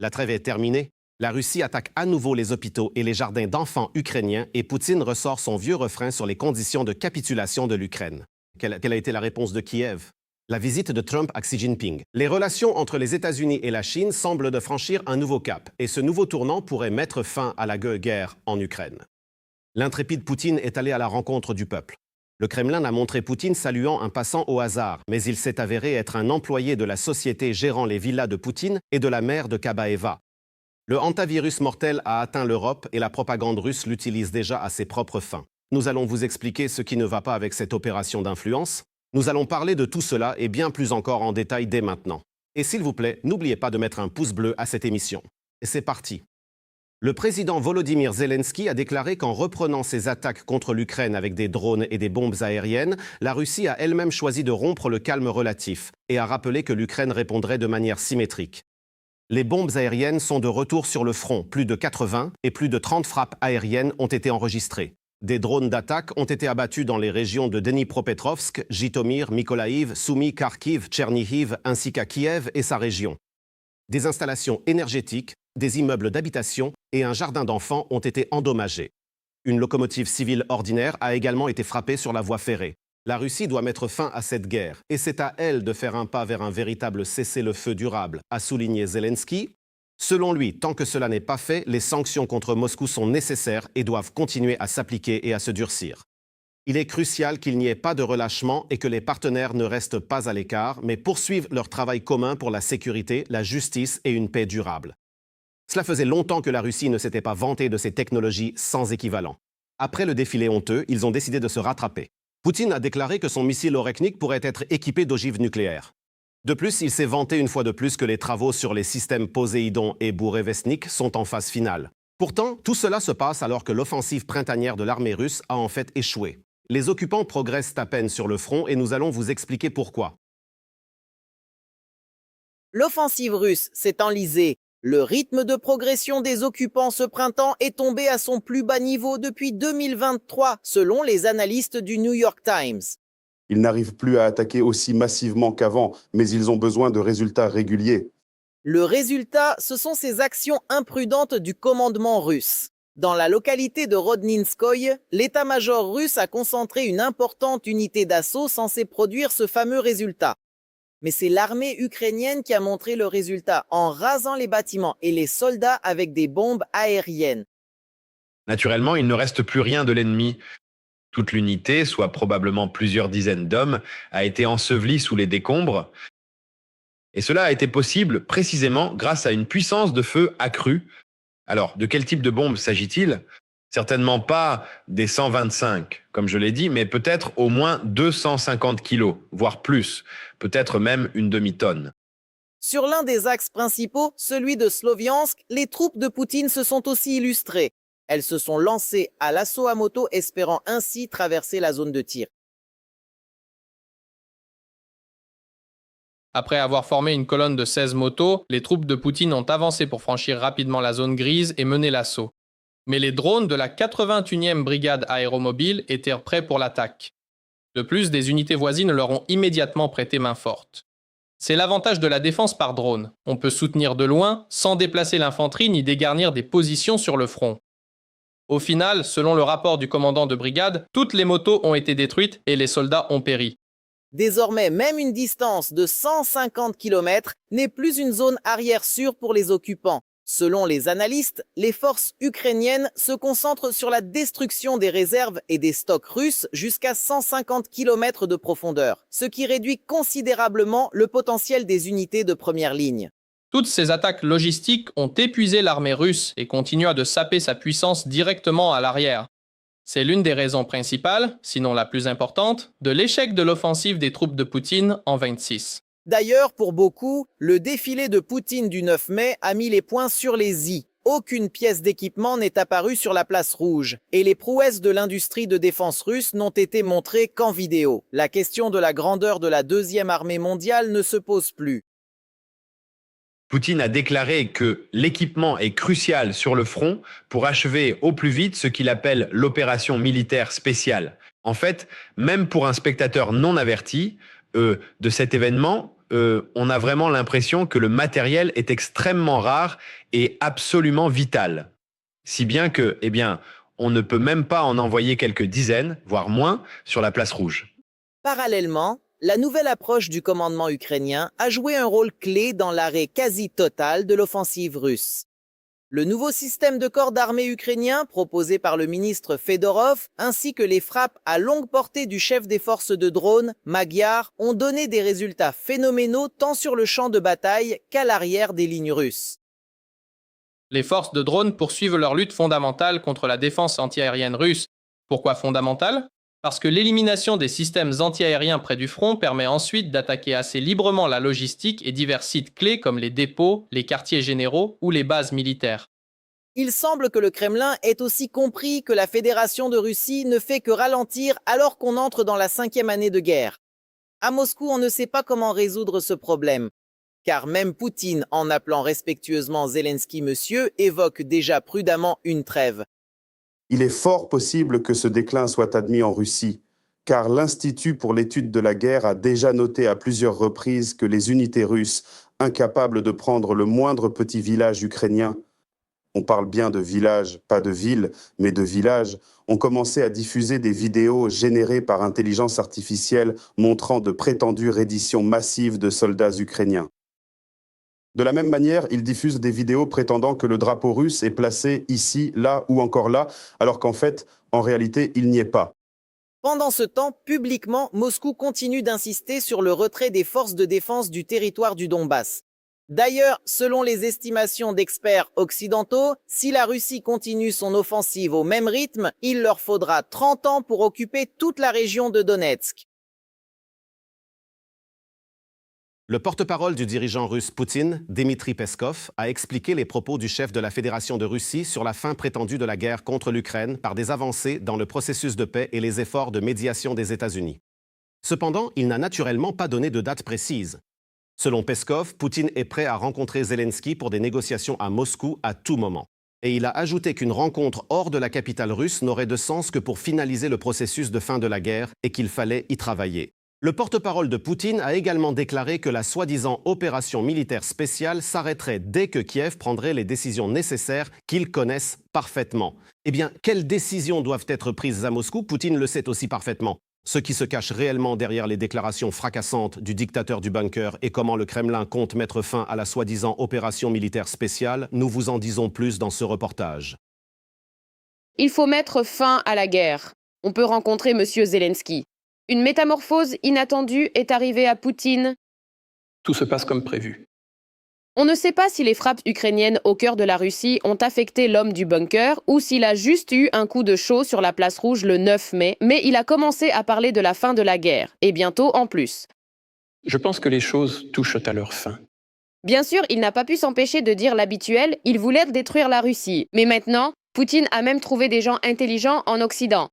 La trêve est terminée. La Russie attaque à nouveau les hôpitaux et les jardins d'enfants ukrainiens et Poutine ressort son vieux refrain sur les conditions de capitulation de l'Ukraine. Quelle a été la réponse de Kiev? La visite de Trump à Xi Jinping. Les relations entre les États-Unis et la Chine semblent de franchir un nouveau cap, et ce nouveau tournant pourrait mettre fin à la guerre en Ukraine. L'intrépide Poutine est allé à la rencontre du peuple. Le Kremlin a montré Poutine saluant un passant au hasard, mais il s'est avéré être un employé de la société gérant les villas de Poutine et de la mère de Kabaeva. Le hantavirus mortel a atteint l'Europe et la propagande russe l'utilise déjà à ses propres fins. Nous allons vous expliquer ce qui ne va pas avec cette opération d'influence. Nous allons parler de tout cela et bien plus encore en détail dès maintenant. Et s'il vous plaît, n'oubliez pas de mettre un pouce bleu à cette émission. Et c'est parti. Le président Volodymyr Zelensky a déclaré qu'en reprenant ses attaques contre l'Ukraine avec des drones et des bombes aériennes, la Russie a elle-même choisi de rompre le calme relatif et a rappelé que l'Ukraine répondrait de manière symétrique. Les bombes aériennes sont de retour sur le front, plus de 80 et plus de 30 frappes aériennes ont été enregistrées. Des drones d'attaque ont été abattus dans les régions de Dnipropetrovsk, Jitomir, Mykolaïv, Soumy, Kharkiv, Tchernihiv ainsi qu'à Kiev et sa région. Des installations énergétiques, des immeubles d'habitation et un jardin d'enfants ont été endommagés. Une locomotive civile ordinaire a également été frappée sur la voie ferrée. La Russie doit mettre fin à cette guerre et c'est à elle de faire un pas vers un véritable cessez-le-feu durable, a souligné Zelensky. Selon lui, tant que cela n'est pas fait, les sanctions contre Moscou sont nécessaires et doivent continuer à s'appliquer et à se durcir. Il est crucial qu'il n'y ait pas de relâchement et que les partenaires ne restent pas à l'écart, mais poursuivent leur travail commun pour la sécurité, la justice et une paix durable. Cela faisait longtemps que la Russie ne s'était pas vantée de ses technologies sans équivalent. Après le défilé honteux, ils ont décidé de se rattraper. Poutine a déclaré que son missile Orekhnik pourrait être équipé d'ogives nucléaires. De plus, il s'est vanté une fois de plus que les travaux sur les systèmes Poséidon et Bourevestnik sont en phase finale. Pourtant, tout cela se passe alors que l'offensive printanière de l'armée russe a en fait échoué. Les occupants progressent à peine sur le front et nous allons vous expliquer pourquoi. L'offensive russe s'est enlisée. Le rythme de progression des occupants ce printemps est tombé à son plus bas niveau depuis 2023, selon les analystes du New York Times. Ils n'arrivent plus à attaquer aussi massivement qu'avant, mais ils ont besoin de résultats réguliers. Le résultat, ce sont ces actions imprudentes du commandement russe. Dans la localité de Rodninskoye, l'état-major russe a concentré une importante unité d'assaut censée produire ce fameux résultat. Mais c'est l'armée ukrainienne qui a montré le résultat en rasant les bâtiments et les soldats avec des bombes aériennes. Naturellement, il ne reste plus rien de l'ennemi. Toute l'unité, soit probablement plusieurs dizaines d'hommes, a été ensevelie sous les décombres. Et cela a été possible précisément grâce à une puissance de feu accrue. Alors, de quel type de bombe s'agit-il ? Certainement pas des 125, comme je l'ai dit, mais peut-être au moins 250 kilos, voire plus, peut-être même une demi-tonne. Sur l'un des axes principaux, celui de Sloviansk, les troupes de Poutine se sont aussi illustrées. Elles se sont lancées à l'assaut à moto, espérant ainsi traverser la zone de tir. Après avoir formé une colonne de 16 motos, les troupes de Poutine ont avancé pour franchir rapidement la zone grise et mener l'assaut. Mais les drones de la 81e brigade aéromobile étaient prêts pour l'attaque. De plus, des unités voisines leur ont immédiatement prêté main forte. C'est l'avantage de la défense par drone. On peut soutenir de loin, sans déplacer l'infanterie ni dégarnir des positions sur le front. Au final, selon le rapport du commandant de brigade, toutes les motos ont été détruites et les soldats ont péri. Désormais, même une distance de 150 km n'est plus une zone arrière sûre pour les occupants. Selon les analystes, les forces ukrainiennes se concentrent sur la destruction des réserves et des stocks russes jusqu'à 150 km de profondeur, ce qui réduit considérablement le potentiel des unités de première ligne. Toutes ces attaques logistiques ont épuisé l'armée russe et continuent de saper sa puissance directement à l'arrière. C'est l'une des raisons principales, sinon la plus importante, de l'échec de l'offensive des troupes de Poutine en 26. D'ailleurs, pour beaucoup, le défilé de Poutine du 9 mai a mis les points sur les i. Aucune pièce d'équipement n'est apparue sur la place rouge et les prouesses de l'industrie de défense russe n'ont été montrées qu'en vidéo. La question de la grandeur de la deuxième armée mondiale ne se pose plus. Poutine a déclaré que l'équipement est crucial sur le front pour achever au plus vite ce qu'il appelle l'opération militaire spéciale. En fait, même pour un spectateur non averti de cet événement, on a vraiment l'impression que le matériel est extrêmement rare et absolument vital. Si bien que, on ne peut même pas en envoyer quelques dizaines, voire moins, sur la place rouge. Parallèlement, la nouvelle approche du commandement ukrainien a joué un rôle clé dans l'arrêt quasi total de l'offensive russe. Le nouveau système de corps d'armée ukrainien proposé par le ministre Fedorov ainsi que les frappes à longue portée du chef des forces de drone, Magyar, ont donné des résultats phénoménaux tant sur le champ de bataille qu'à l'arrière des lignes russes. Les forces de drone poursuivent leur lutte fondamentale contre la défense antiaérienne russe. Pourquoi fondamentale ? Parce que l'élimination des systèmes antiaériens près du front permet ensuite d'attaquer assez librement la logistique et divers sites clés comme les dépôts, les quartiers généraux ou les bases militaires. Il semble que le Kremlin ait aussi compris que la Fédération de Russie ne fait que ralentir alors qu'on entre dans la 5e année de guerre. À Moscou, on ne sait pas comment résoudre ce problème, car même Poutine, en appelant respectueusement Zelensky monsieur, évoque déjà prudemment une trêve. Il est fort possible que ce déclin soit admis en Russie, car l'Institut pour l'étude de la guerre a déjà noté à plusieurs reprises que les unités russes, incapables de prendre le moindre petit village ukrainien, on parle bien de village, pas de ville, mais de village, ont commencé à diffuser des vidéos générées par intelligence artificielle montrant de prétendues redditions massives de soldats ukrainiens. De la même manière, ils diffusent des vidéos prétendant que le drapeau russe est placé ici, là ou encore là, alors qu'en fait, en réalité, il n'y est pas. Pendant ce temps, publiquement, Moscou continue d'insister sur le retrait des forces de défense du territoire du Donbass. D'ailleurs, selon les estimations d'experts occidentaux, si la Russie continue son offensive au même rythme, il leur faudra 30 ans pour occuper toute la région de Donetsk. Le porte-parole du dirigeant russe Poutine, Dmitri Peskov, a expliqué les propos du chef de la Fédération de Russie sur la fin prétendue de la guerre contre l'Ukraine par des avancées dans le processus de paix et les efforts de médiation des États-Unis. Cependant, il n'a naturellement pas donné de date précise. Selon Peskov, Poutine est prêt à rencontrer Zelensky pour des négociations à Moscou à tout moment. Et il a ajouté qu'une rencontre hors de la capitale russe n'aurait de sens que pour finaliser le processus de fin de la guerre et qu'il fallait y travailler. Le porte-parole de Poutine a également déclaré que la soi-disant opération militaire spéciale s'arrêterait dès que Kiev prendrait les décisions nécessaires qu'ils connaissent parfaitement. Eh bien, quelles décisions doivent être prises à Moscou? Poutine le sait aussi parfaitement. Ce qui se cache réellement derrière les déclarations fracassantes du dictateur du bunker et comment le Kremlin compte mettre fin à la soi-disant opération militaire spéciale, nous vous en disons plus dans ce reportage. Il faut mettre fin à la guerre. On peut rencontrer M. Zelensky. Une métamorphose inattendue est arrivée à Poutine. Tout se passe comme prévu. On ne sait pas si les frappes ukrainiennes au cœur de la Russie ont affecté l'homme du bunker ou s'il a juste eu un coup de chaud sur la place rouge le 9 mai, mais il a commencé à parler de la fin de la guerre, et bientôt en plus. Je pense que les choses touchent à leur fin. Bien sûr, il n'a pas pu s'empêcher de dire l'habituel, il voulait détruire la Russie. Mais maintenant, Poutine a même trouvé des gens intelligents en Occident.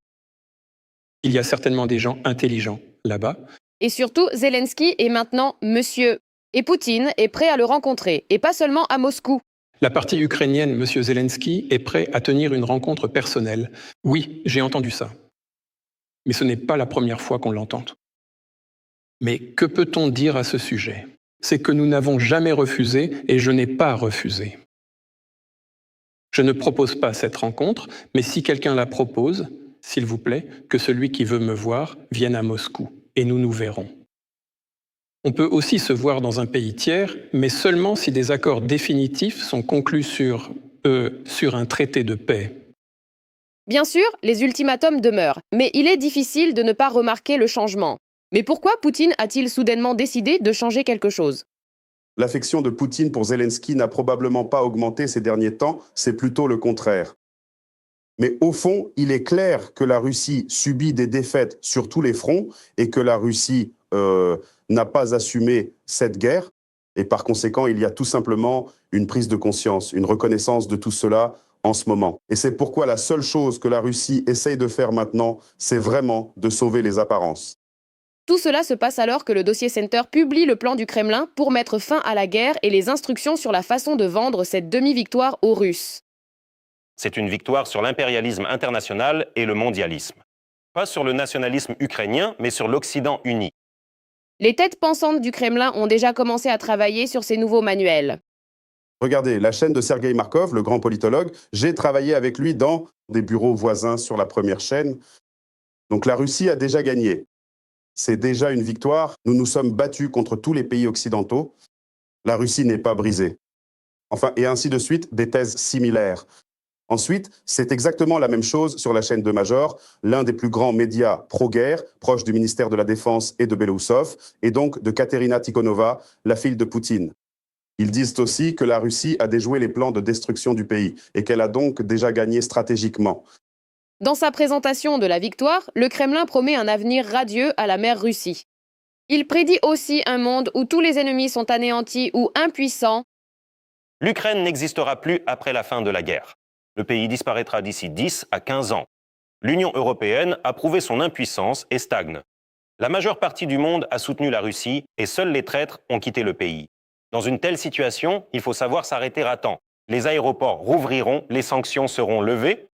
Il y a certainement des gens intelligents là-bas. Et surtout, Zelensky est maintenant monsieur. Et Poutine est prêt à le rencontrer, et pas seulement à Moscou. La partie ukrainienne, M. Zelensky, est prêt à tenir une rencontre personnelle. Oui, j'ai entendu ça. Mais ce n'est pas la première fois qu'on l'entend. Mais que peut-on dire à ce sujet? C'est que nous n'avons jamais refusé et je n'ai pas refusé. Je ne propose pas cette rencontre, mais si quelqu'un la propose, s'il vous plaît, que celui qui veut me voir vienne à Moscou, et nous nous verrons. On peut aussi se voir dans un pays tiers, mais seulement si des accords définitifs sont conclus sur un traité de paix. Bien sûr, les ultimatums demeurent, mais il est difficile de ne pas remarquer le changement. Mais pourquoi Poutine a-t-il soudainement décidé de changer quelque chose? L'affection de Poutine pour Zelensky n'a probablement pas augmenté ces derniers temps, c'est plutôt le contraire. Mais au fond, il est clair que la Russie subit des défaites sur tous les fronts et que la Russie n'a pas assumé cette guerre. Et par conséquent, il y a tout simplement une prise de conscience, une reconnaissance de tout cela en ce moment. Et c'est pourquoi la seule chose que la Russie essaye de faire maintenant, c'est vraiment de sauver les apparences. Tout cela se passe alors que le Dossier Center publie le plan du Kremlin pour mettre fin à la guerre et les instructions sur la façon de vendre cette demi-victoire aux Russes. C'est une victoire sur l'impérialisme international et le mondialisme. Pas sur le nationalisme ukrainien, mais sur l'Occident uni. Les têtes pensantes du Kremlin ont déjà commencé à travailler sur ces nouveaux manuels. Regardez, la chaîne de Sergei Markov, le grand politologue, j'ai travaillé avec lui dans des bureaux voisins sur la première chaîne. Donc la Russie a déjà gagné. C'est déjà une victoire. Nous nous sommes battus contre tous les pays occidentaux. La Russie n'est pas brisée. Enfin, et ainsi de suite, des thèses similaires. Ensuite, c'est exactement la même chose sur la chaîne de Major, l'un des plus grands médias pro-guerre, proche du ministère de la Défense et de Belousov, et donc de Katerina Tikhonova, la fille de Poutine. Ils disent aussi que la Russie a déjoué les plans de destruction du pays et qu'elle a donc déjà gagné stratégiquement. Dans sa présentation de la victoire, le Kremlin promet un avenir radieux à la mère Russie. Il prédit aussi un monde où tous les ennemis sont anéantis ou impuissants. L'Ukraine n'existera plus après la fin de la guerre. Le pays disparaîtra d'ici 10 à 15 ans. L'Union européenne a prouvé son impuissance et stagne. La majeure partie du monde a soutenu la Russie et seuls les traîtres ont quitté le pays. Dans une telle situation, il faut savoir s'arrêter à temps. Les aéroports rouvriront, les sanctions seront levées,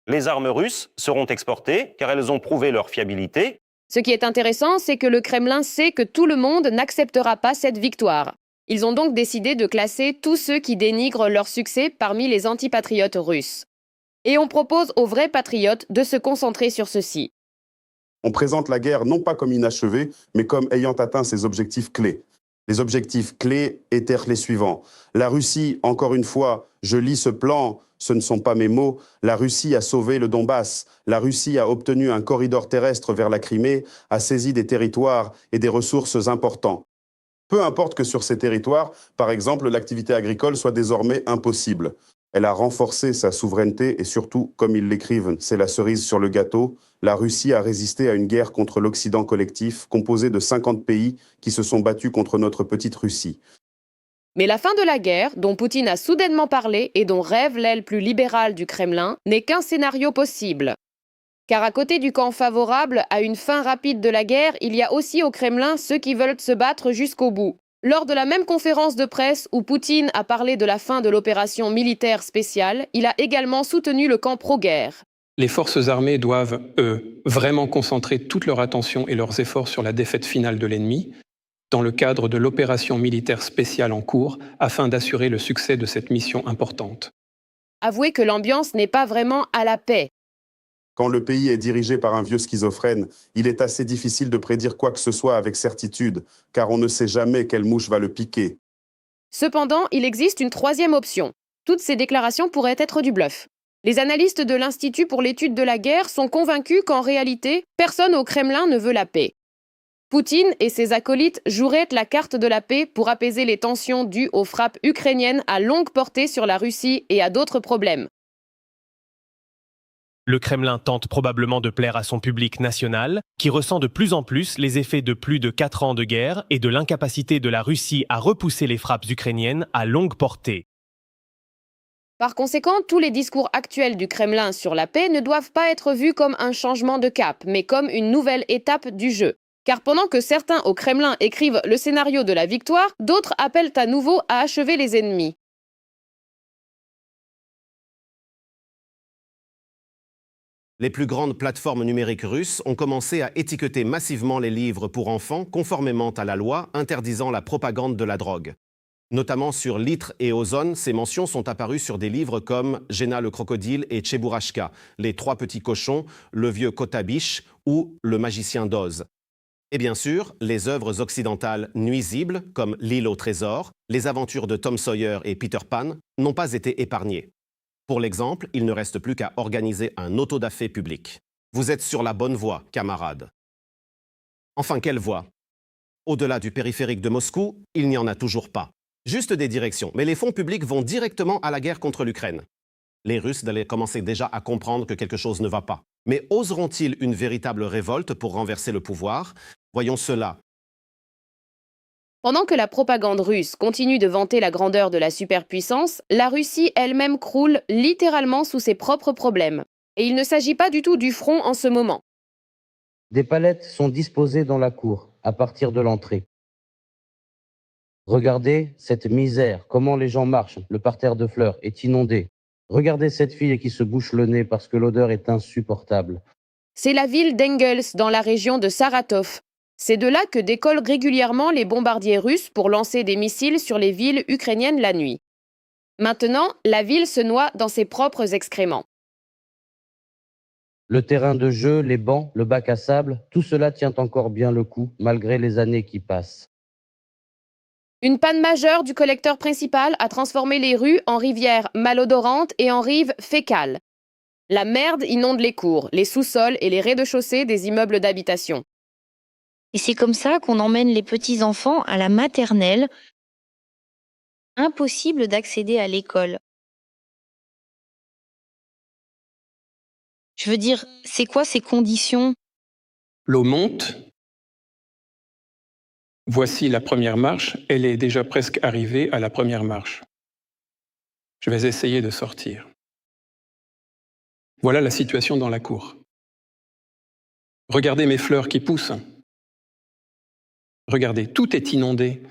les armes russes seront exportées car elles ont prouvé leur fiabilité. Ce qui est intéressant, c'est que le Kremlin sait que tout le monde n'acceptera pas cette victoire. Ils ont donc décidé de classer tous ceux qui dénigrent leur succès parmi les antipatriotes russes. Et on propose aux vrais patriotes de se concentrer sur ceci. On présente la guerre non pas comme inachevée, mais comme ayant atteint ses objectifs clés. Les objectifs clés étaient les suivants. La Russie, encore une fois, je lis ce plan, ce ne sont pas mes mots, la Russie a sauvé le Donbass, la Russie a obtenu un corridor terrestre vers la Crimée, a saisi des territoires et des ressources importants. Peu importe que sur ces territoires, par exemple, l'activité agricole soit désormais impossible. Elle a renforcé sa souveraineté et surtout, comme ils l'écrivent, c'est la cerise sur le gâteau, la Russie a résisté à une guerre contre l'Occident collectif composée de 50 pays qui se sont battus contre notre petite Russie. Mais la fin de la guerre, dont Poutine a soudainement parlé et dont rêve l'aile plus libérale du Kremlin, n'est qu'un scénario possible. Car à côté du camp favorable à une fin rapide de la guerre, il y a aussi au Kremlin ceux qui veulent se battre jusqu'au bout. Lors de la même conférence de presse où Poutine a parlé de la fin de l'opération militaire spéciale, il a également soutenu le camp pro-guerre. Les forces armées doivent, eux, vraiment concentrer toute leur attention et leurs efforts sur la défaite finale de l'ennemi, dans le cadre de l'opération militaire spéciale en cours, afin d'assurer le succès de cette mission importante. Avouez que l'ambiance n'est pas vraiment à la paix. Quand le pays est dirigé par un vieux schizophrène, il est assez difficile de prédire quoi que ce soit avec certitude, car on ne sait jamais quelle mouche va le piquer. Cependant, il existe une troisième option. Toutes ces déclarations pourraient être du bluff. Les analystes de l'Institut pour l'étude de la guerre sont convaincus qu'en réalité, personne au Kremlin ne veut la paix. Poutine et ses acolytes joueraient la carte de la paix pour apaiser les tensions dues aux frappes ukrainiennes à longue portée sur la Russie et à d'autres problèmes. Le Kremlin tente probablement de plaire à son public national, qui ressent de plus en plus les effets de plus de 4 ans de guerre et de l'incapacité de la Russie à repousser les frappes ukrainiennes à longue portée. Par conséquent, tous les discours actuels du Kremlin sur la paix ne doivent pas être vus comme un changement de cap, mais comme une nouvelle étape du jeu. Car pendant que certains au Kremlin écrivent le scénario de la victoire, d'autres appellent à nouveau à achever les ennemis. Les plus grandes plateformes numériques russes ont commencé à étiqueter massivement les livres pour enfants conformément à la loi interdisant la propagande de la drogue. Notamment sur Litre et Ozone, ces mentions sont apparues sur des livres comme Géna le crocodile et Tcheburashka, Les trois petits cochons, Le vieux Kotabiche ou Le magicien d'Oz. Et bien sûr, les œuvres occidentales nuisibles comme L'île au trésor, Les aventures de Tom Sawyer et Peter Pan n'ont pas été épargnées. Pour l'exemple, il ne reste plus qu'à organiser un autodafé public. Vous êtes sur la bonne voie, camarades. Enfin, quelle voie? Au-delà du périphérique de Moscou, il n'y en a toujours pas. Juste des directions, mais les fonds publics vont directement à la guerre contre l'Ukraine. Les Russes allaient commencer déjà à comprendre que quelque chose ne va pas. Mais oseront-ils une véritable révolte pour renverser le pouvoir? Voyons cela. Pendant que la propagande russe continue de vanter la grandeur de la superpuissance, la Russie elle-même croule littéralement sous ses propres problèmes. Et il ne s'agit pas du tout du front en ce moment. Des palettes sont disposées dans la cour, à partir de l'entrée. Regardez cette misère, comment les gens marchent, le parterre de fleurs est inondé. Regardez cette fille qui se bouche le nez parce que l'odeur est insupportable. C'est la ville d'Engels dans la région de Saratov. C'est de là que décollent régulièrement les bombardiers russes pour lancer des missiles sur les villes ukrainiennes la nuit. Maintenant, la ville se noie dans ses propres excréments. Le terrain de jeu, les bancs, le bac à sable, tout cela tient encore bien le coup, malgré les années qui passent. Une panne majeure du collecteur principal a transformé les rues en rivières malodorantes et en rives fécales. La merde inonde les cours, les sous-sols et les rez-de-chaussée des immeubles d'habitation. Et c'est comme ça qu'on emmène les petits-enfants à la maternelle. Impossible d'accéder à l'école. Je veux dire, c'est quoi ces conditions? L'eau monte. Voici la première marche. Elle est déjà presque arrivée à la première marche. Je vais essayer de sortir. Voilà la situation dans la cour. Regardez mes fleurs qui poussent. Regardez, tout est inondé.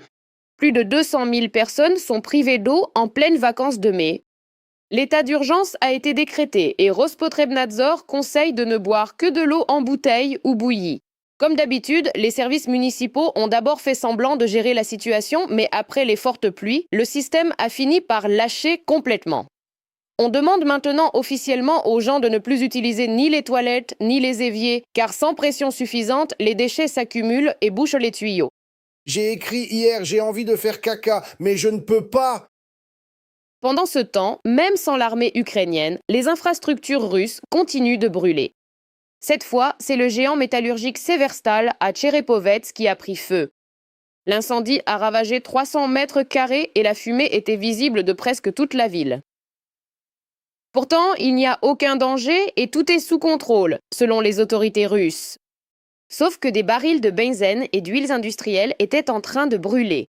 Plus de 200 000 personnes sont privées d'eau en pleines vacances de mai. L'état d'urgence a été décrété et Rospotrebnadzor conseille de ne boire que de l'eau en bouteille ou bouillie. Comme d'habitude, les services municipaux ont d'abord fait semblant de gérer la situation, mais après les fortes pluies, le système a fini par lâcher complètement. On demande maintenant officiellement aux gens de ne plus utiliser ni les toilettes ni les éviers, car sans pression suffisante, les déchets s'accumulent et bouchent les tuyaux. J'ai écrit hier, j'ai envie de faire caca, mais je ne peux pas. Pendant ce temps, même sans l'armée ukrainienne, les infrastructures russes continuent de brûler. Cette fois, c'est le géant métallurgique Severstal à Tcherepovets qui a pris feu. L'incendie a ravagé 300 mètres carrés et la fumée était visible de presque toute la ville. Pourtant, il n'y a aucun danger et tout est sous contrôle, selon les autorités russes. Sauf que des barils de benzène et d'huiles industrielles étaient en train de brûler.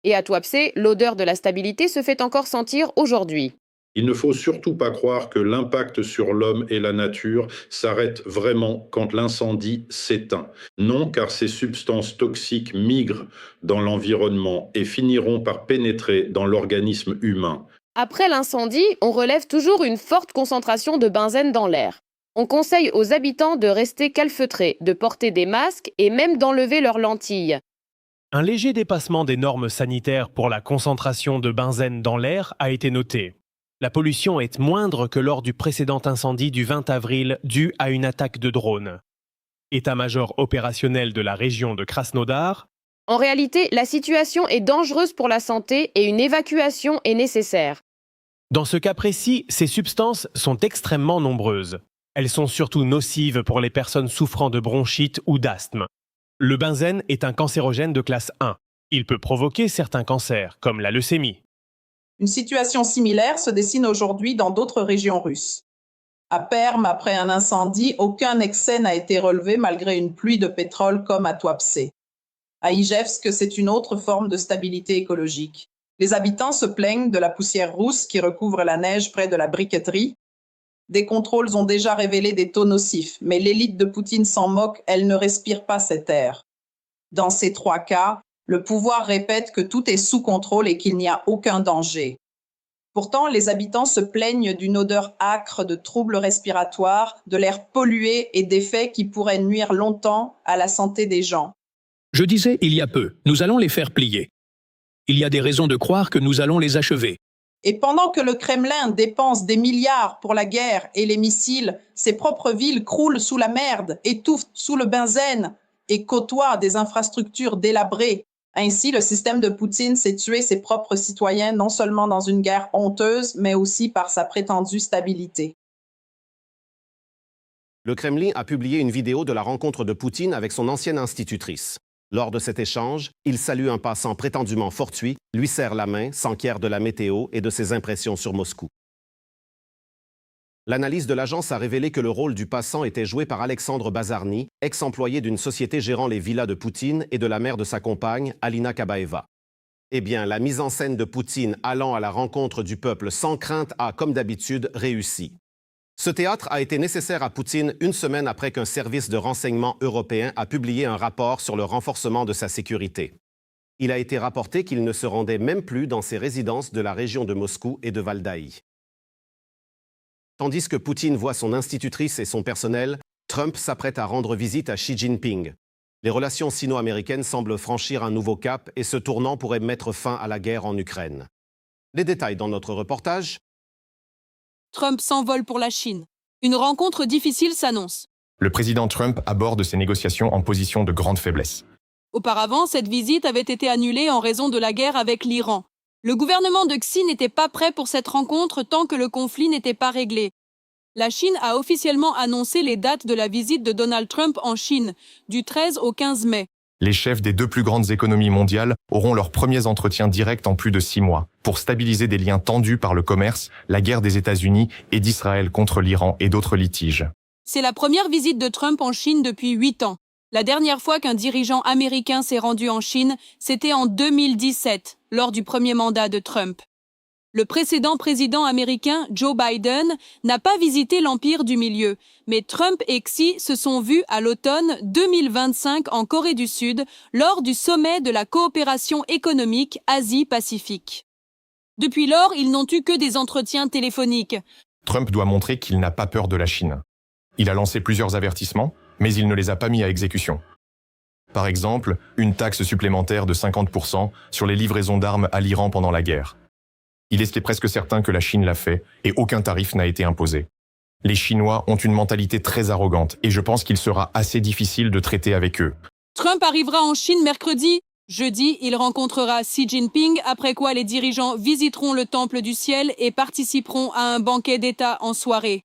Et à Tuapse, l'odeur de la stabilité se fait encore sentir aujourd'hui. Il ne faut surtout pas croire que l'impact sur l'homme et la nature s'arrête vraiment quand l'incendie s'éteint. Non, car ces substances toxiques migrent dans l'environnement et finiront par pénétrer dans l'organisme humain. Après l'incendie, on relève toujours une forte concentration de benzène dans l'air. On conseille aux habitants de rester calfeutrés, de porter des masques et même d'enlever leurs lentilles. Un léger dépassement des normes sanitaires pour la concentration de benzène dans l'air a été noté. La pollution est moindre que lors du précédent incendie du 20 avril dû à une attaque de drone. État-major opérationnel de la région de Krasnodar. En réalité, la situation est dangereuse pour la santé et une évacuation est nécessaire. Dans ce cas précis, ces substances sont extrêmement nombreuses. Elles sont surtout nocives pour les personnes souffrant de bronchite ou d'asthme. Le benzène est un cancérogène de classe 1. Il peut provoquer certains cancers, comme la leucémie. Une situation similaire se dessine aujourd'hui dans d'autres régions russes. À Perm, après un incendie, aucun excès n'a été relevé malgré une pluie de pétrole comme à Tuapse. À Ijevsk, c'est une autre forme de stabilité écologique. Les habitants se plaignent de la poussière rousse qui recouvre la neige près de la briqueterie. Des contrôles ont déjà révélé des taux nocifs, mais l'élite de Poutine s'en moque, elle ne respire pas cet air. Dans ces trois cas, le pouvoir répète que tout est sous contrôle et qu'il n'y a aucun danger. Pourtant, les habitants se plaignent d'une odeur âcre de troubles respiratoires, de l'air pollué et d'effets qui pourraient nuire longtemps à la santé des gens. Je disais il y a peu, nous allons les faire plier. Il y a des raisons de croire que nous allons les achever. Et pendant que le Kremlin dépense des milliards pour la guerre et les missiles, ses propres villes croulent sous la merde, étouffent sous le benzène et côtoient des infrastructures délabrées. Ainsi, le système de Poutine s'est tué ses propres citoyens non seulement dans une guerre honteuse, mais aussi par sa prétendue stabilité. Le Kremlin a publié une vidéo de la rencontre de Poutine avec son ancienne institutrice. Lors de cet échange, il salue un passant prétendument fortuit, lui serre la main, s'enquiert de la météo et de ses impressions sur Moscou. L'analyse de l'agence a révélé que le rôle du passant était joué par Alexandre Bazarny, ex-employé d'une société gérant les villas de Poutine et de la mère de sa compagne, Alina Kabaeva. Eh bien, la mise en scène de Poutine allant à la rencontre du peuple sans crainte a, comme d'habitude, réussi. Ce théâtre a été nécessaire à Poutine une semaine après qu'un service de renseignement européen a publié un rapport sur le renforcement de sa sécurité. Il a été rapporté qu'il ne se rendait même plus dans ses résidences de la région de Moscou et de Valdaï. Tandis que Poutine voit son institutrice et son personnel, Trump s'apprête à rendre visite à Xi Jinping. Les relations sino-américaines semblent franchir un nouveau cap et ce tournant pourrait mettre fin à la guerre en Ukraine. Les détails dans notre reportage. Trump s'envole pour la Chine. Une rencontre difficile s'annonce. Le président Trump aborde ces négociations en position de grande faiblesse. Auparavant, cette visite avait été annulée en raison de la guerre avec l'Iran. Le gouvernement de Xi n'était pas prêt pour cette rencontre tant que le conflit n'était pas réglé. La Chine a officiellement annoncé les dates de la visite de Donald Trump en Chine, du 13 au 15 mai. Les chefs des deux plus grandes économies mondiales auront leurs premiers entretiens directs en plus de 6 mois pour stabiliser des liens tendus par le commerce, la guerre des États-Unis et d'Israël contre l'Iran et d'autres litiges. C'est la première visite de Trump en Chine depuis 8 ans. La dernière fois qu'un dirigeant américain s'est rendu en Chine, c'était en 2017, lors du premier mandat de Trump. Le précédent président américain, Joe Biden, n'a pas visité l'Empire du Milieu, mais Trump et Xi se sont vus à l'automne 2025 en Corée du Sud lors du sommet de la coopération économique Asie-Pacifique. Depuis lors, ils n'ont eu que des entretiens téléphoniques. Trump doit montrer qu'il n'a pas peur de la Chine. Il a lancé plusieurs avertissements, mais il ne les a pas mis à exécution. Par exemple, une taxe supplémentaire de 50% sur les livraisons d'armes à l'Iran pendant la guerre. Il était presque certain que la Chine l'a fait et aucun tarif n'a été imposé. Les Chinois ont une mentalité très arrogante et je pense qu'il sera assez difficile de traiter avec eux. Trump arrivera en Chine mercredi. Jeudi, il rencontrera Xi Jinping, après quoi les dirigeants visiteront le Temple du Ciel et participeront à un banquet d'État en soirée.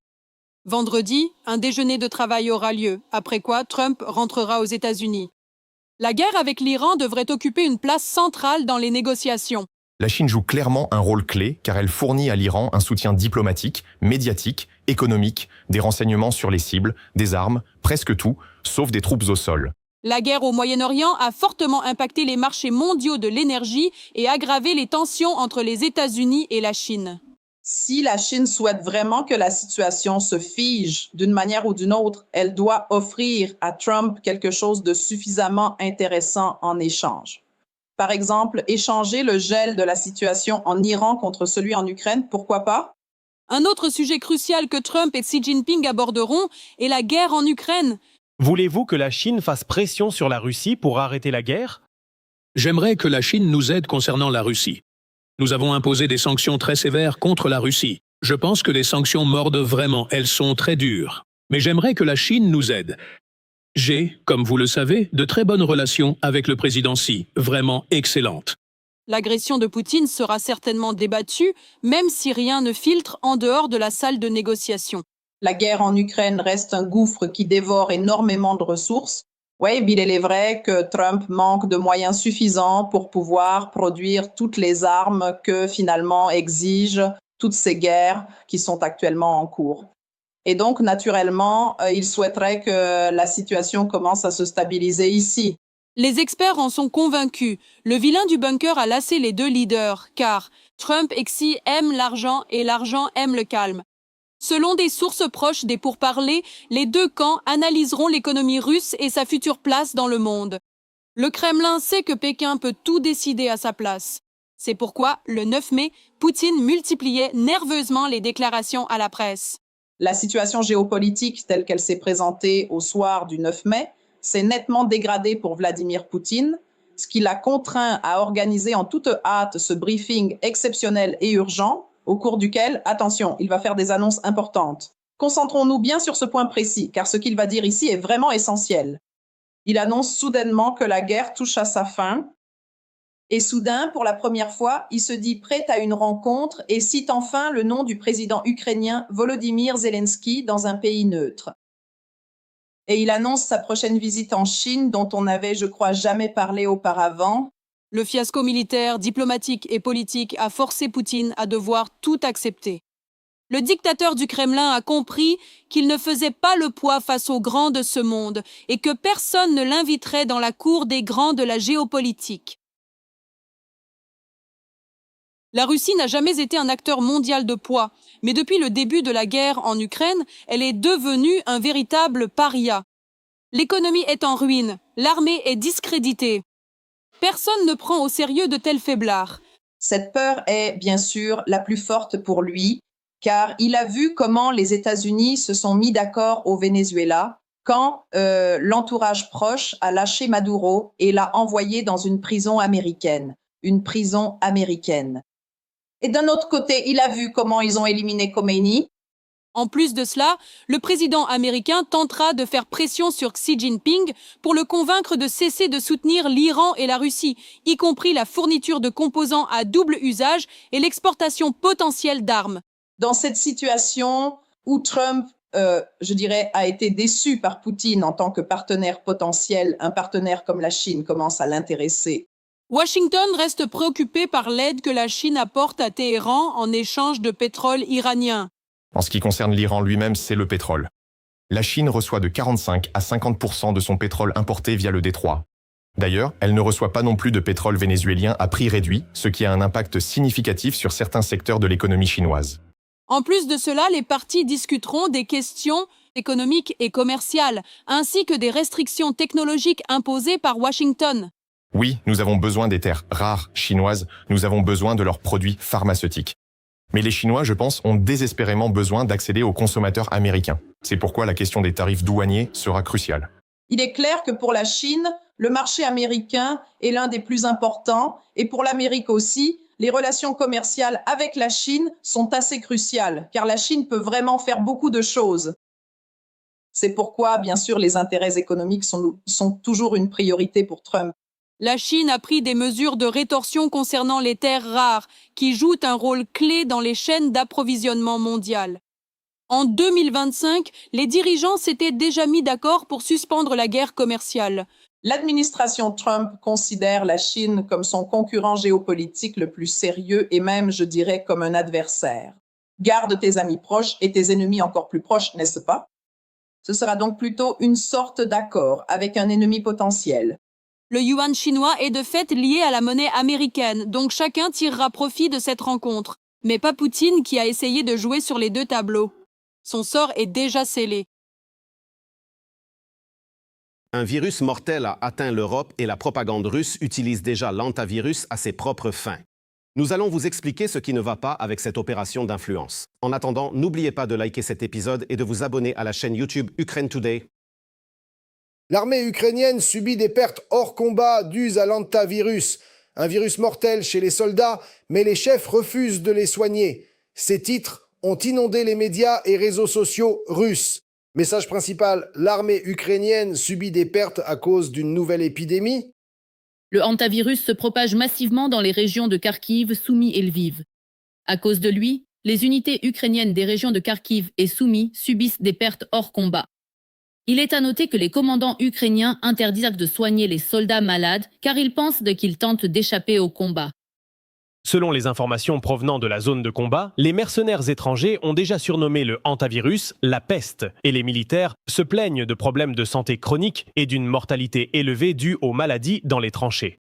Vendredi, un déjeuner de travail aura lieu, après quoi Trump rentrera aux États-Unis. La guerre avec l'Iran devrait occuper une place centrale dans les négociations. La Chine joue clairement un rôle clé car elle fournit à l'Iran un soutien diplomatique, médiatique, économique, des renseignements sur les cibles, des armes, presque tout, sauf des troupes au sol. La guerre au Moyen-Orient a fortement impacté les marchés mondiaux de l'énergie et aggravé les tensions entre les États-Unis et la Chine. Si la Chine souhaite vraiment que la situation se fige d'une manière ou d'une autre, elle doit offrir à Trump quelque chose de suffisamment intéressant en échange. Par exemple, échanger le gel de la situation en Iran contre celui en Ukraine, pourquoi pas? Un autre sujet crucial que Trump et Xi Jinping aborderont est la guerre en Ukraine. Voulez-vous que la Chine fasse pression sur la Russie pour arrêter la guerre? J'aimerais que la Chine nous aide concernant la Russie. Nous avons imposé des sanctions très sévères contre la Russie. Je pense que les sanctions mordent vraiment, elles sont très dures. Mais j'aimerais que la Chine nous aide. J'ai, comme vous le savez, de très bonnes relations avec le président Xi, vraiment excellentes. L'agression de Poutine sera certainement débattue, même si rien ne filtre en dehors de la salle de négociation. La guerre en Ukraine reste un gouffre qui dévore énormément de ressources. Oui, il est vrai que Trump manque de moyens suffisants pour pouvoir produire toutes les armes que finalement exigent toutes ces guerres qui sont actuellement en cours. Et donc, naturellement, il souhaiterait que la situation commence à se stabiliser ici. Les experts en sont convaincus. Le vilain du bunker a lassé les deux leaders, car Trump et Xi aiment l'argent et l'argent aime le calme. Selon des sources proches des pourparlers, les deux camps analyseront l'économie russe et sa future place dans le monde. Le Kremlin sait que Pékin peut tout décider à sa place. C'est pourquoi, le 9 mai, Poutine multipliait nerveusement les déclarations à la presse. La situation géopolitique telle qu'elle s'est présentée au soir du 9 mai s'est nettement dégradée pour Vladimir Poutine, ce qui l'a contraint à organiser en toute hâte ce briefing exceptionnel et urgent, au cours duquel, attention, il va faire des annonces importantes. Concentrons-nous bien sur ce point précis, car ce qu'il va dire ici est vraiment essentiel. Il annonce soudainement que la guerre touche à sa fin, et soudain, pour la première fois, il se dit prêt à une rencontre et cite enfin le nom du président ukrainien Volodymyr Zelensky dans un pays neutre. Et il annonce sa prochaine visite en Chine, dont on n'avait, je crois, jamais parlé auparavant. Le fiasco militaire, diplomatique et politique a forcé Poutine à devoir tout accepter. Le dictateur du Kremlin a compris qu'il ne faisait pas le poids face aux grands de ce monde et que personne ne l'inviterait dans la cour des grands de la géopolitique. La Russie n'a jamais été un acteur mondial de poids, mais depuis le début de la guerre en Ukraine, elle est devenue un véritable paria. L'économie est en ruine, l'armée est discréditée. Personne ne prend au sérieux de tels faiblards. Cette peur est, bien sûr, la plus forte pour lui, car il a vu comment les États-Unis se sont mis d'accord au Venezuela, quand l'entourage proche a lâché Maduro et l'a envoyé dans une prison américaine. Une prison américaine. Et d'un autre côté, il a vu comment ils ont éliminé Khomeini. En plus de cela, le président américain tentera de faire pression sur Xi Jinping pour le convaincre de cesser de soutenir l'Iran et la Russie, y compris la fourniture de composants à double usage et l'exportation potentielle d'armes. Dans cette situation où Trump, je dirais, a été déçu par Poutine en tant que partenaire potentiel, un partenaire comme la Chine commence à l'intéresser. Washington reste préoccupé par l'aide que la Chine apporte à Téhéran en échange de pétrole iranien. En ce qui concerne l'Iran lui-même, c'est le pétrole. La Chine reçoit de 45 à 50% de son pétrole importé via le détroit. D'ailleurs, elle ne reçoit pas non plus de pétrole vénézuélien à prix réduit, ce qui a un impact significatif sur certains secteurs de l'économie chinoise. En plus de cela, les parties discuteront des questions économiques et commerciales, ainsi que des restrictions technologiques imposées par Washington. Oui, nous avons besoin des terres rares chinoises, nous avons besoin de leurs produits pharmaceutiques. Mais les Chinois, je pense, ont désespérément besoin d'accéder aux consommateurs américains. C'est pourquoi la question des tarifs douaniers sera cruciale. Il est clair que pour la Chine, le marché américain est l'un des plus importants et pour l'Amérique aussi, les relations commerciales avec la Chine sont assez cruciales car la Chine peut vraiment faire beaucoup de choses. C'est pourquoi, bien sûr, les intérêts économiques sont toujours une priorité pour Trump. La Chine a pris des mesures de rétorsion concernant les terres rares, qui jouent un rôle clé dans les chaînes d'approvisionnement mondiales. En 2025, les dirigeants s'étaient déjà mis d'accord pour suspendre la guerre commerciale. L'administration Trump considère la Chine comme son concurrent géopolitique le plus sérieux et même, je dirais, comme un adversaire. Garde tes amis proches et tes ennemis encore plus proches, n'est-ce pas? Ce sera donc plutôt une sorte d'accord avec un ennemi potentiel. Le yuan chinois est de fait lié à la monnaie américaine, donc chacun tirera profit de cette rencontre. Mais pas Poutine qui a essayé de jouer sur les deux tableaux. Son sort est déjà scellé. Un virus mortel a atteint l'Europe et la propagande russe utilise déjà l'antivirus à ses propres fins. Nous allons vous expliquer ce qui ne va pas avec cette opération d'influence. En attendant, n'oubliez pas de liker cet épisode et de vous abonner à la chaîne YouTube Ukraine Today. L'armée ukrainienne subit des pertes hors combat dues à l'antivirus, un virus mortel chez les soldats, mais les chefs refusent de les soigner. Ces titres ont inondé les médias et réseaux sociaux russes. Message principal, l'armée ukrainienne subit des pertes à cause d'une nouvelle épidémie. Le hantavirus se propage massivement dans les régions de Kharkiv, Soumy et Lviv. À cause de lui, les unités ukrainiennes des régions de Kharkiv et Soumy subissent des pertes hors combat. Il est à noter que les commandants ukrainiens interdisent de soigner les soldats malades car ils pensent qu'ils tentent d'échapper au combat. Selon les informations provenant de la zone de combat, les mercenaires étrangers ont déjà surnommé le hantavirus la peste et les militaires se plaignent de problèmes de santé chroniques et d'une mortalité élevée due aux maladies dans les tranchées.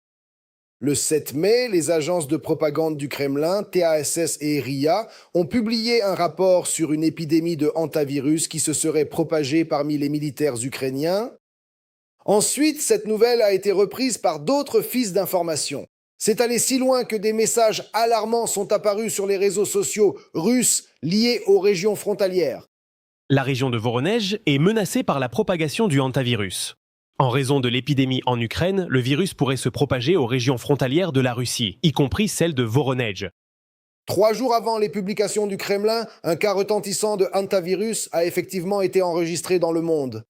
Le 7 mai, les agences de propagande du Kremlin, TASS et RIA, ont publié un rapport sur une épidémie de hantavirus qui se serait propagée parmi les militaires ukrainiens. Ensuite, cette nouvelle a été reprise par d'autres fils d'information. C'est allé si loin que des messages alarmants sont apparus sur les réseaux sociaux russes liés aux régions frontalières. La région de Voronej est menacée par la propagation du hantavirus. En raison de l'épidémie en Ukraine, le virus pourrait se propager aux régions frontalières de la Russie, y compris celle de Voronej. 3 jours avant les publications du Kremlin, un cas retentissant de hantavirus a effectivement été enregistré dans le monde.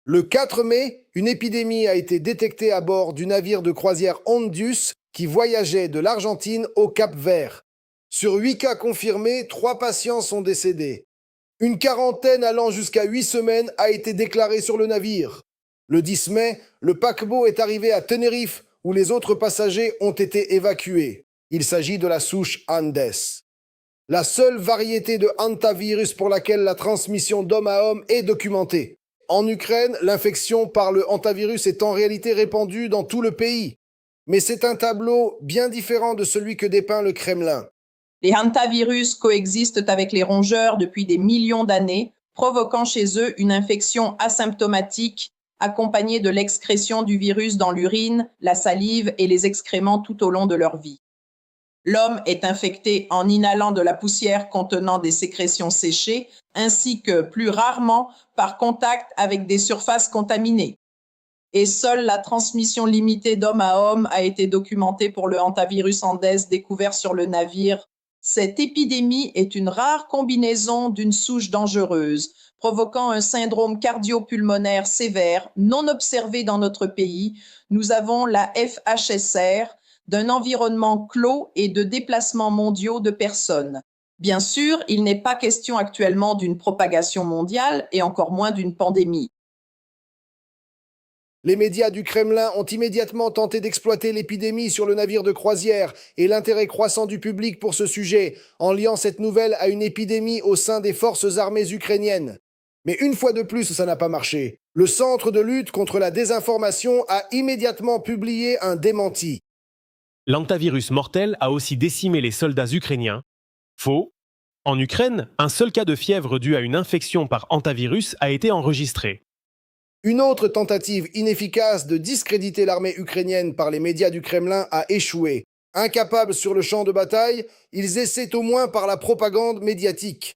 Le 4 mai, une épidémie a été détectée à bord du navire de croisière Hondius qui voyageait de l'Argentine au Cap-Vert. Sur 8 cas confirmés, 3 patients sont décédés. Une quarantaine allant jusqu'à 8 semaines a été déclarée sur le navire. Le 10 mai, le paquebot est arrivé à Tenerife où les autres passagers ont été évacués. Il s'agit de la souche Andes. La seule variété de hantavirus pour laquelle la transmission d'homme à homme est documentée. En Ukraine, l'infection par le hantavirus est en réalité répandue dans tout le pays. Mais c'est un tableau bien différent de celui que dépeint le Kremlin. Les hantavirus coexistent avec les rongeurs depuis des millions d'années, provoquant chez eux une infection asymptomatique accompagnée de l'excrétion du virus dans l'urine, la salive et les excréments tout au long de leur vie. L'homme est infecté en inhalant de la poussière contenant des sécrétions séchées, ainsi que, plus rarement, par contact avec des surfaces contaminées. Et seule la transmission limitée d'homme à homme a été documentée pour le hantavirus Andes découvert sur le navire. Cette épidémie est une rare combinaison d'une souche dangereuse, provoquant un syndrome cardio-pulmonaire sévère non observé dans notre pays. Nous avons la FHSR, d'un environnement clos et de déplacements mondiaux de personnes. Bien sûr, il n'est pas question actuellement d'une propagation mondiale et encore moins d'une pandémie. Les médias du Kremlin ont immédiatement tenté d'exploiter l'épidémie sur le navire de croisière et l'intérêt croissant du public pour ce sujet, en liant cette nouvelle à une épidémie au sein des forces armées ukrainiennes. Mais une fois de plus, ça n'a pas marché. Le Centre de lutte contre la désinformation a immédiatement publié un démenti. L'hantavirus mortel a aussi décimé les soldats ukrainiens. Faux. En Ukraine, un seul cas de fièvre dû à une infection par hantavirus a été enregistré. Une autre tentative inefficace de discréditer l'armée ukrainienne par les médias du Kremlin a échoué. Incapables sur le champ de bataille, ils essaient au moins par la propagande médiatique.